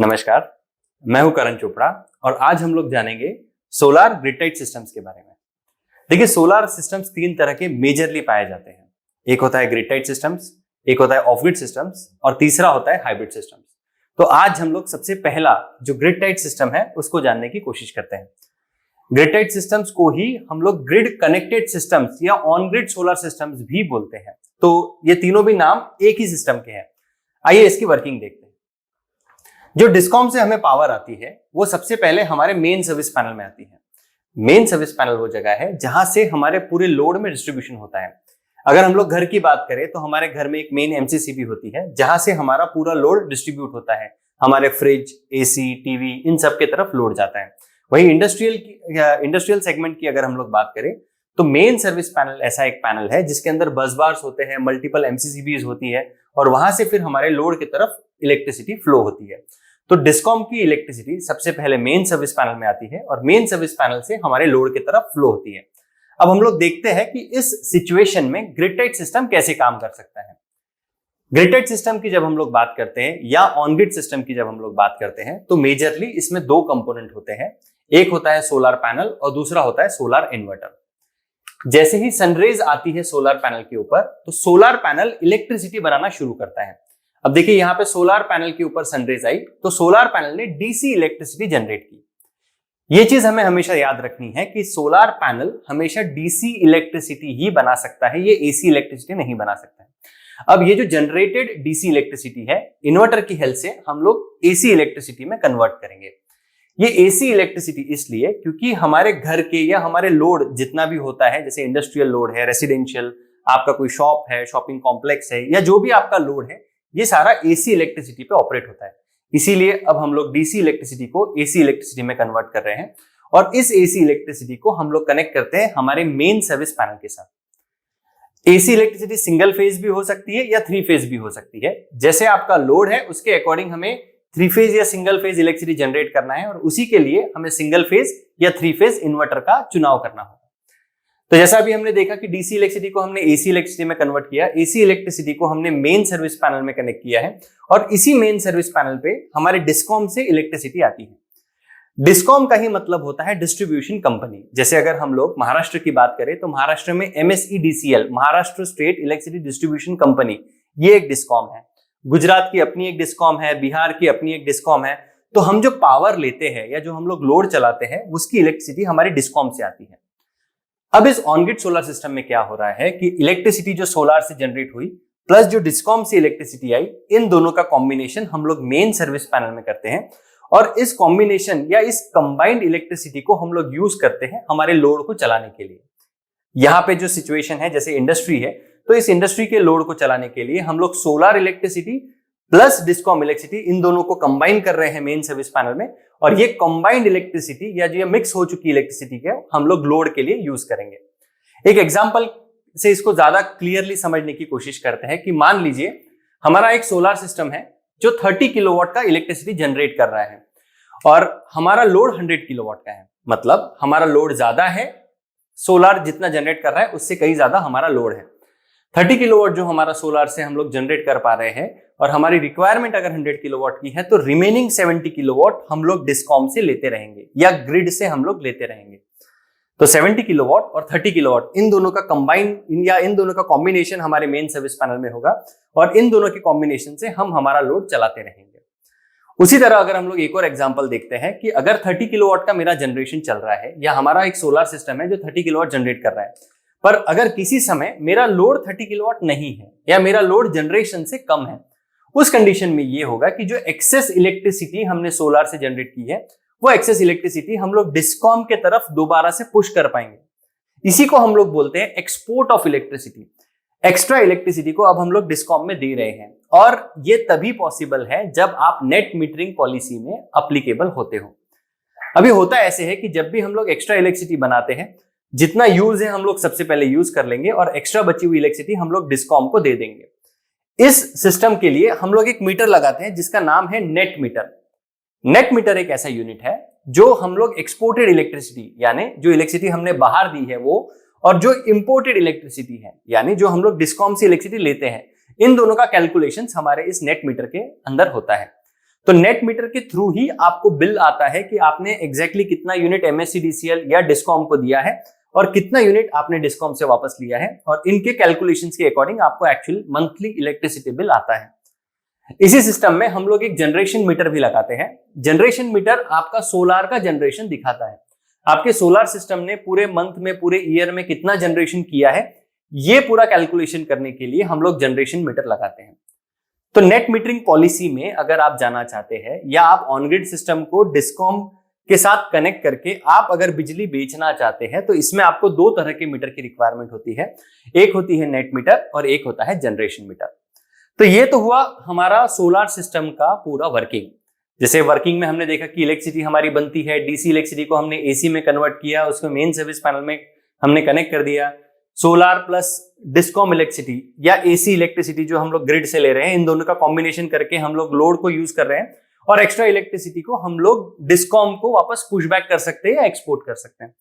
नमस्कार, मैं हूं करण चोपड़ा और आज हम लोग जानेंगे सोलार ग्रिड टाइड सिस्टम्स के बारे में। देखिए, सोलार सिस्टम्स तीन तरह के मेजरली पाए जाते हैं। एक होता है ग्रिड टाइड सिस्टम्स, एक होता है ऑफ ग्रिड सिस्टम्स और तीसरा होता है हाइब्रिड सिस्टम्स। तो आज हम लोग सबसे पहला जो ग्रिड टाइड सिस्टम है उसको जानने की कोशिश करते हैं। ग्रिड टाइड सिस्टम्स को ही हम लोग ग्रिड कनेक्टेड सिस्टम्स या ऑन ग्रिड सोलर सिस्टम्स भी बोलते हैं। तो ये तीनों भी नाम एक ही सिस्टम के हैं। आइए इसकी वर्किंग देखते हैं। जो डिस्कॉम से हमें पावर आती है वो सबसे पहले हमारे मेन सर्विस पैनल में आती है। मेन सर्विस पैनल वो जगह है जहां से हमारे पूरे लोड में डिस्ट्रीब्यूशन होता है। अगर हम लोग घर की बात करें तो हमारे घर में एक मेन एमसीसीबी होती है जहां से हमारा पूरा लोड डिस्ट्रीब्यूट होता है। हमारे फ्रिज, एसी, टीवी इन सब के तरफ लोड जाता है। वहीं इंडस्ट्रियल सेगमेंट की अगर हम लोग बात करें तो मेन सर्विस पैनल ऐसा एक पैनल है जिसके अंदर बस बार्स होते हैं, मल्टीपल एमसीसीबीज होती है और वहां से फिर हमारे लोड की तरफ इलेक्ट्रिसिटी फ्लो होती है। तो डिस्कॉम की इलेक्ट्रिसिटी सबसे पहले मेन सर्विस पैनल में आती है और मेन सर्विस पैनल से हमारे लोड की तरफ फ्लो होती है। अब हम लोग देखते हैं कि इस सिचुएशन में ग्रिड टाइड सिस्टम कैसे काम कर सकता है। ग्रिड टाइड सिस्टम की जब हम लोग बात करते हैं या ऑन ग्रिड सिस्टम की जब हम लोग बात करते हैं तो मेजरली इसमें दो कंपोनेंट होते हैं। एक होता है सोलर पैनल और दूसरा होता है सोलर इन्वर्टर। जैसे ही सनरेज आती है सोलर पैनल के ऊपर तो सोलर पैनल इलेक्ट्रिसिटी बनाना शुरू करता है। अब देखिए, यहां पे सोलर पैनल के ऊपर सनरेज आई तो सोलर पैनल ने डीसी इलेक्ट्रिसिटी जनरेट की। ये चीज हमें हमेशा याद रखनी है कि सोलर पैनल हमेशा डीसी इलेक्ट्रिसिटी ही बना सकता है, ये एसी इलेक्ट्रिसिटी नहीं बना सकता है। अब ये जो जनरेटेड डीसी इलेक्ट्रिसिटी है, इन्वर्टर की हेल्प से हम लोग एसी इलेक्ट्रिसिटी में कन्वर्ट करेंगे। ये एसी इलेक्ट्रिसिटी इसलिए क्योंकि हमारे घर के या हमारे लोड जितना भी होता है, जैसे इंडस्ट्रियल लोड है, रेसिडेंशियल, आपका कोई शॉप है, शॉपिंग कॉम्प्लेक्स है, या जो भी आपका लोड है, ये सारा एसी इलेक्ट्रिसिटी पे ऑपरेट होता है। इसीलिए अब हम लोग डीसी इलेक्ट्रिसिटी को एसी इलेक्ट्रिसिटी में कन्वर्ट कर रहे हैं और इस एसी इलेक्ट्रिसिटी को हम लोग कनेक्ट करते हैं हमारे मेन सर्विस पैनल के साथ। एसी इलेक्ट्रिसिटी सिंगल फेज भी हो सकती है या थ्री फेज भी हो सकती है। जैसे आपका लोड है उसके अकॉर्डिंग हमें थ्री फेज या सिंगल फेज इलेक्ट्रिसिटी जनरेट करना है और उसी के लिए हमें सिंगल फेज या थ्री फेज इन्वर्टर का चुनाव करना होगा। तो जैसा अभी हमने देखा कि डीसी इलेक्ट्रिसिटी को हमने एसी इलेक्ट्रिसिटी में कन्वर्ट किया, एसी इलेक्ट्रिसिटी को हमने मेन सर्विस पैनल में कनेक्ट किया है और इसी मेन सर्विस पैनल पे हमारे डिस्कॉम से इलेक्ट्रिसिटी आती है। डिस्कॉम का ही मतलब होता है डिस्ट्रीब्यूशन कंपनी। जैसे अगर हम लोग महाराष्ट्र की बात करें तो महाराष्ट्र में MSEDCL, Maharashtra state electricity distribution company, ये एक डिस्कॉम है। गुजरात की अपनी एक डिस्कॉम है, बिहार की अपनी एक डिस्कॉम है। तो हम जो पावर लेते हैं या जो हम लोग लोड चलाते हैं उसकी इलेक्ट्रिसिटी हमारी डिस्कॉम से आती है। अब इस ऑन ग्रिड सोलर सिस्टम में क्या हो रहा है कि इलेक्ट्रिसिटी जो सोलर से जनरेट हुई प्लस जो डिस्कॉम से इलेक्ट्रिसिटी आई, इन दोनों का कॉम्बिनेशन हम लोग मेन सर्विस पैनल में करते हैं और इस कॉम्बिनेशन या इस कंबाइंड इलेक्ट्रिसिटी को हम लोग यूज करते हैं हमारे लोड को चलाने के लिए। यहाँ पे जो सिचुएशन है, जैसे इंडस्ट्री है, तो इस इंडस्ट्री के लोड को चलाने के लिए हम लोग solar electricity plus discom electricity in दोनों को कंबाइन कर रहे हैं मेन सर्विस पैनल में और ये कंबाइंड इलेक्ट्रिसिटी या जो मिक्स हो चुकी इलेक्ट्रिसिटी के हम लोग लोड के लिए यूज करेंगे। एक एग्जांपल से इसको ज्यादा क्लियरली समझने की कोशिश करते हैं कि मान लीजिए हमारा एक सोलर सिस्टम है जो 30 किलोवाट का इलेक्ट्रिसिटी जनरेट कर रहा है और हमारा लोड 100 किलोवाट का है। मतलब हमारा लोड ज्यादा है, सोलर जितना जनरेट कर रहा है उससे कहीं ज्यादा हमारा लोड है। 30 किलोवाट जो हमारा सोलर से हम लोग जनरेट कर पा रहे हैं और हमारी रिक्वायरमेंट अगर 100 किलोवाट की है तो रिमेनिंग 70 किलोवाट हम लोग डिस्कॉम से लेते रहेंगे या ग्रिड से हम लोग लेते रहेंगे। तो 70 किलोवाट और 30 किलोवाट इन दोनों का कंबाइन या इन दोनों का कॉम्बिनेशन हमारे मेन सर्विस पैनल में होगा और इन दोनों के कॉम्बिनेशन से हम हमारा लोड चलाते रहेंगे। उसी तरह अगर हम लोग एक और एग्जांपल देखते हैं कि अगर 30 किलोवाट का मेरा जनरेशन चल रहा है या हमारा एक सोलर सिस्टम है जो 30 किलोवाट जनरेट कर रहा है, पर अगर किसी समय मेरा लोड 30 किलोवाट नहीं है या मेरा लोड जनरेशन से कम है, उस कंडीशन में ये होगा कि जो एक्सेस इलेक्ट्रिसिटी हमने सोलर से जनरेट की है वो एक्सेस इलेक्ट्रिसिटी हम लोग डिस्कॉम के तरफ दोबारा से पुश कर पाएंगे। इसी को हम लोग बोलते हैं export of electricity. Extra electricity को अब हम लोग डिस्कॉम में दे रहे हैं और ये तभी पॉसिबल है जब आप नेट मीटरिंग पॉलिसी में अप्लीकेबल होते हो। अभी होता ऐसे है कि जब भी हम लोग एक्स्ट्रा इलेक्ट्रिसिटी बनाते हैं, जितना यूज है हम लोग सबसे पहले यूज कर लेंगे और एक्स्ट्रा बची हुई इलेक्ट्रिसिटी हम लोग डिस्कॉम को दे देंगे। इस सिस्टम के लिए हम लोग एक मीटर लगाते हैं जिसका नाम है नेट मीटर। नेट मीटर एक ऐसा यूनिट है जो हम लोग एक्सपोर्टेड इलेक्ट्रिसिटी यानी जो इलेक्ट्रिसिटी हमने बाहर दी है वो और जो इंपोर्टेड इलेक्ट्रिसिटी है यानी जो हम लोग डिस्कॉम से इलेक्ट्रिसिटी लेते हैं, इन दोनों का कैलकुलेशंस हमारे इस नेट मीटर के अंदर होता है। तो नेट मीटर के थ्रू ही आपको बिल आता है कि आपने एग्जैक्टली कितना यूनिट एमएससीडीसीएल या डिस्कॉम को दिया है और कितना यूनिट आपने डिस्कॉम से वापस लिया है, और इनके कैलकुलेशंस के अकॉर्डिंग आपको एक्चुअल मंथली इलेक्ट्रिसिटी बिल आता है। इसी सिस्टम में हम लोग एक जनरेशन मीटर भी लगाते हैं। जनरेशन मीटर आपका सोलार का जनरेशन दिखाता है। आपके सोलार सिस्टम ने पूरे मंथ में, पूरे ईयर में कितना जनरेशन किया है, ये पूरा कैलकुलेशन करने के लिए हम लोग जनरेशन मीटर लगाते हैं। तो नेट मीटरिंग पॉलिसी में अगर आप जाना चाहते हैं या आप ऑन ग्रिड सिस्टम को डिस्कॉम के साथ कनेक्ट करके आप अगर बिजली बेचना चाहते हैं, तो इसमें आपको दो तरह के मीटर की रिक्वायरमेंट होती है। एक होती है नेट मीटर और एक होता है जनरेशन मीटर। तो ये तो हुआ हमारा सोलार सिस्टम का पूरा वर्किंग। जैसे वर्किंग में हमने देखा कि इलेक्ट्रिसिटी हमारी बनती है, डीसी इलेक्ट्रिसिटी को हमने एसी में कन्वर्ट किया, उसको मेन सर्विस पैनल में हमने कनेक्ट कर दिया। सोलार प्लस डिस्कॉम इलेक्ट्रिसिटी या एसी इलेक्ट्रिसिटी जो हम लोग ग्रिड से ले रहे हैं, इन दोनों का कॉम्बिनेशन करके हम लोग लोड को यूज कर रहे हैं, और एक्स्ट्रा इलेक्ट्रिसिटी को हम लोग डिस्कॉम को वापस पुशबैक कर सकते हैं या एक्सपोर्ट कर सकते हैं।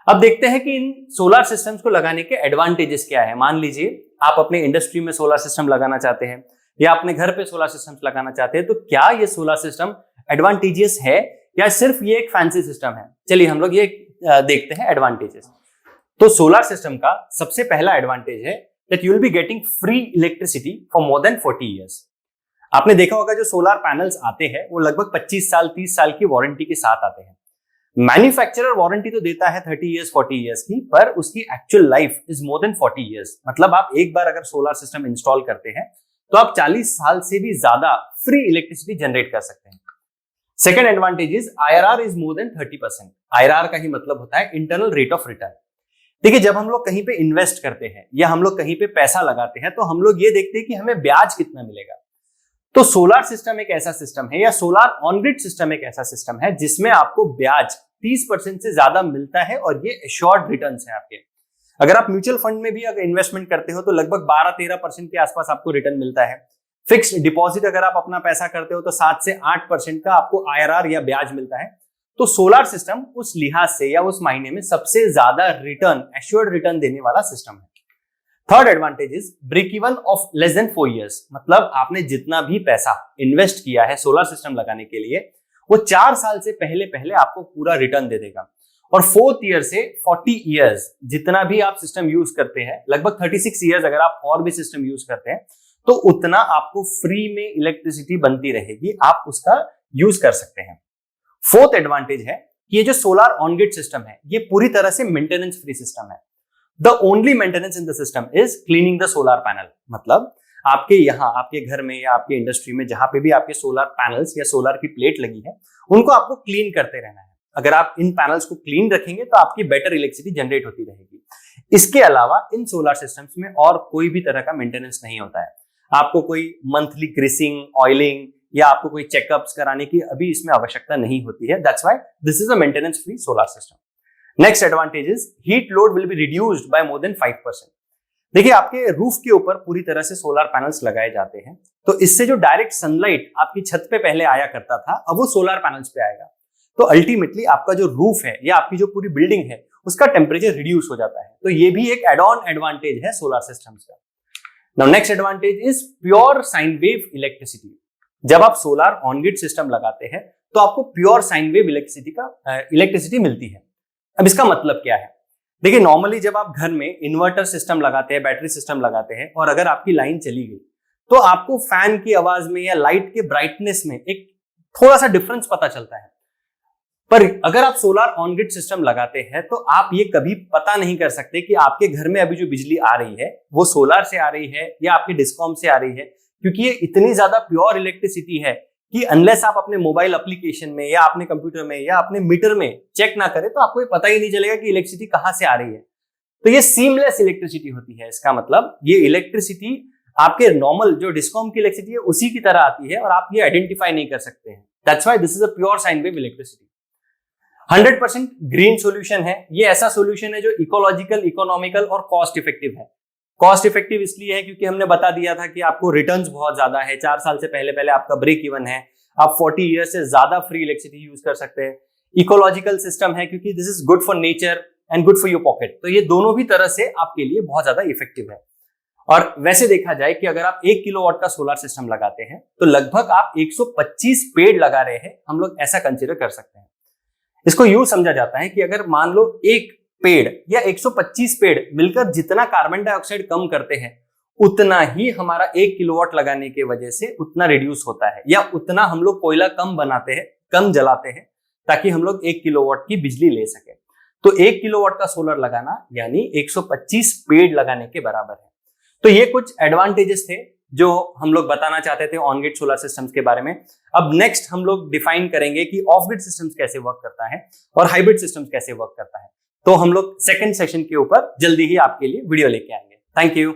अब देखते हैं कि इन सोलार सिस्टम्स को लगाने के एडवांटेजेस क्या है। मान लीजिए आप अपने इंडस्ट्री में सोलार सिस्टम लगाना चाहते हैं या अपने घर पे सोलार सिस्टम्स लगाना चाहते हैं, तो क्या ये सोलार सिस्टम एडवांटेजेस है या सिर्फ ये एक फैंसी सिस्टम है। चलिए हम लोग ये देखते हैं एडवांटेजेस। तो सोलार सिस्टम का सबसे पहला एडवांटेज है that you will be getting free electricity for more than 40 years. आपने देखा होगा जो सोलार पैनल्स आते हैं वो लगभग 25 साल 30 साल की वारंटी के साथ आते हैं। मैन्युफैक्चरर वारंटी तो देता है 30 इयर्स 40 इयर्स की, पर उसकी actual life is more than 40 years. मतलब आप एक बार अगर सोलार सिस्टम इंस्टॉल करते हैं तो आप 40 साल से भी ज्यादा फ्री इलेक्ट्रिसिटी जनरेट कर सकते हैं। Second advantage is IRR is more than 30%। IRR का ही मतलब होता है इंटरनल रेट ऑफ रिटर्न। देखिए जब हम लोग कहीं पे इन्वेस्ट करते हैं या हम लोग कहीं पे पैसा लगाते हैं तो हम लोग ये देखते हैं कि हमें ब्याज कितना मिलेगा। तो सोलार सिस्टम एक ऐसा सिस्टम है या सोलार ऑन ग्रिड सिस्टम एक ऐसा सिस्टम है जिसमें आपको ब्याज 30% से ज्यादा मिलता है, और ये एश्योर्ड रिटर्न्स है आपके। अगर आप म्यूचुअल फंड में भी अगर इन्वेस्टमेंट करते हो तो लगभग 12-13% के आसपास आपको रिटर्न मिलता है। फिक्स्ड डिपॉजिट अगर आप अपना पैसा करते हो तो 7 से 8% का आपको IRR या ब्याज मिलता है। तो सोलार सिस्टम उस लिहाज से या उस महीने में सबसे ज्यादा रिटर्न, एश्योर्ड रिटर्न देने वाला सिस्टम है। Third advantage is break even of less than 4 years. मतलब आपने जितना भी पैसा इन्वेस्ट किया है सोलर सिस्टम लगाने के लिए, वो 4 साल से पहले पहले आपको पूरा रिटर्न दे देगा। और 4th ईयर से 40 इयर्स जितना भी आप सिस्टम यूज करते हैं, लगभग 36 इयर्स अगर आप और भी सिस्टम यूज करते हैं, तो उतना आपको फ्री में इलेक्ट्रिसिटी बनती रहेगी, आप उसका यूज कर सकते हैं। फोर्थ एडवांटेज है कि ये जो सोलार ऑन ग्रिड सिस्टम है ये पूरी तरह से मेंटेनेंस फ्री सिस्टम है। The only maintenance in the system is cleaning the solar panel. मतलब आपके यहाँ, आपके घर में या आपके इंडस्ट्री में जहां पे भी आपके सोलर पैनल्स या सोलर की प्लेट लगी है, उनको आपको क्लीन करते रहना है। अगर आप इन पैनल्स को क्लीन रखेंगे तो आपकी बेटर इलेक्ट्रिसिटी जनरेट होती रहेगी। इसके अलावा इन सोलर सिस्टम्स में और कोई भी तरह का मेंटेनेंस नहीं होता है। आपको कोई मंथली ग्रीसिंग, ऑयलिंग या आपको कोई चेकअप्स कराने की अभी इसमें आवश्यकता नहीं होती है। That's why this is a maintenance free solar system. Next advantage is heat load will be reduced by more than 5%। देखिए आपके रूफ के ऊपर पूरी तरह से सोलर पैनल्स लगाए जाते हैं, तो इससे जो डायरेक्ट सनलाइट आपकी छत पे पहले आया करता था, अब वो सोलर पैनल्स पे आएगा। तो अल्टीमेटली आपका जो रूफ है या आपकी जो पूरी बिल्डिंग है उसका टेम्परेचर रिड्यूस हो जाता है। तो ये भी एक एड ऑन एडवांटेज है सोलर सिस्टम्स का। Now next advantage is pure sine wave electricity. जब आप सोलर ऑन ग्रिड सिस्टम लगाते हैं तो आपको प्योर साइन वेव इलेक्ट्रिसिटी मिलती है। अब इसका मतलब क्या है? देखिए नॉर्मली जब आप घर में इन्वर्टर सिस्टम लगाते हैं, बैटरी सिस्टम लगाते हैं, और अगर आपकी लाइन चली गई तो आपको फैन की आवाज में या लाइट के ब्राइटनेस में एक थोड़ा सा डिफरेंस पता चलता है। पर अगर आप सोलर ऑन ग्रिड सिस्टम लगाते हैं तो आप ये कभी पता नहीं कर सकते कि आपके घर में अभी जो बिजली आ रही है वो सोलर से आ रही है या आपके डिस्कॉम से आ रही है, क्योंकि ये इतनी ज्यादा प्योर इलेक्ट्रिसिटी है कि अनलेस आप अपने मोबाइल एप्लीकेशन में या अपने कंप्यूटर में या अपने मीटर में चेक ना करें तो आपको ये पता ही नहीं चलेगा कि इलेक्ट्रिसिटी कहां से आ रही है। तो ये सीमलेस इलेक्ट्रिसिटी होती है। इसका मतलब ये इलेक्ट्रिसिटी आपके नॉर्मल जो डिस्कॉम की इलेक्ट्रिसिटी है उसी की तरह आती है और आप ये आइडेंटिफाई नहीं कर सकते हैं। That's why this is a pure sine wave electricity. 100% green solution है। ये ऐसा सॉल्यूशन है जो इकोलॉजिकल, इकोनॉमिकल और कॉस्ट इफेक्टिव है। कॉस्ट इफेक्टिव इसलिए है क्योंकि हमने बता दिया था कि आपको रिटर्न्स बहुत ज्यादा है। 4 साल से पहले पहले आपका ब्रेक इवन है, आप 40 ईयर से ज्यादा फ्री इलेक्ट्रिसिटी यूज कर सकते हैं। इकोलॉजिकल सिस्टम है क्योंकि this is good for nature and good for your pocket. तो ये दोनों भी तरह से आपके लिए बहुत ज्यादा इफेक्टिव है। और वैसे देखा जाए कि अगर आप 1 किलोवाट का सोलर सिस्टम लगाते हैं तो लगभग आप 125 पेड़ लगा रहे हैं, हम लोग ऐसा कंसीडर कर सकते हैं। इसको यूं समझा जाता है कि अगर मान लो एक पेड़ या 125 पेड़ मिलकर जितना कार्बन डाइऑक्साइड कम करते हैं उतना ही हमारा 1 किलोवाट लगाने की वजह से उतना रिड्यूस होता है, या उतना हम लोग कोयला कम बनाते हैं, कम जलाते हैं, ताकि हम लोग 1 किलोवाट की बिजली ले सके। तो 1 किलोवाट का सोलर लगाना यानी 125 पेड़ लगाने के बराबर है। तो ये कुछ एडवांटेजेस थे जो हम लोग बताना चाहते थे ऑन ग्रिड सोलर सिस्टम्स के बारे में। अब नेक्स्ट हम लोग डिफाइन करेंगे कि ऑफ ग्रिड सिस्टम्स कैसे वर्क करता है और हाइब्रिड सिस्टम्स कैसे वर्क करता है। तो हम लोग सेकंड सेशन के ऊपर जल्दी ही आपके लिए वीडियो लेके आएंगे। Thank you.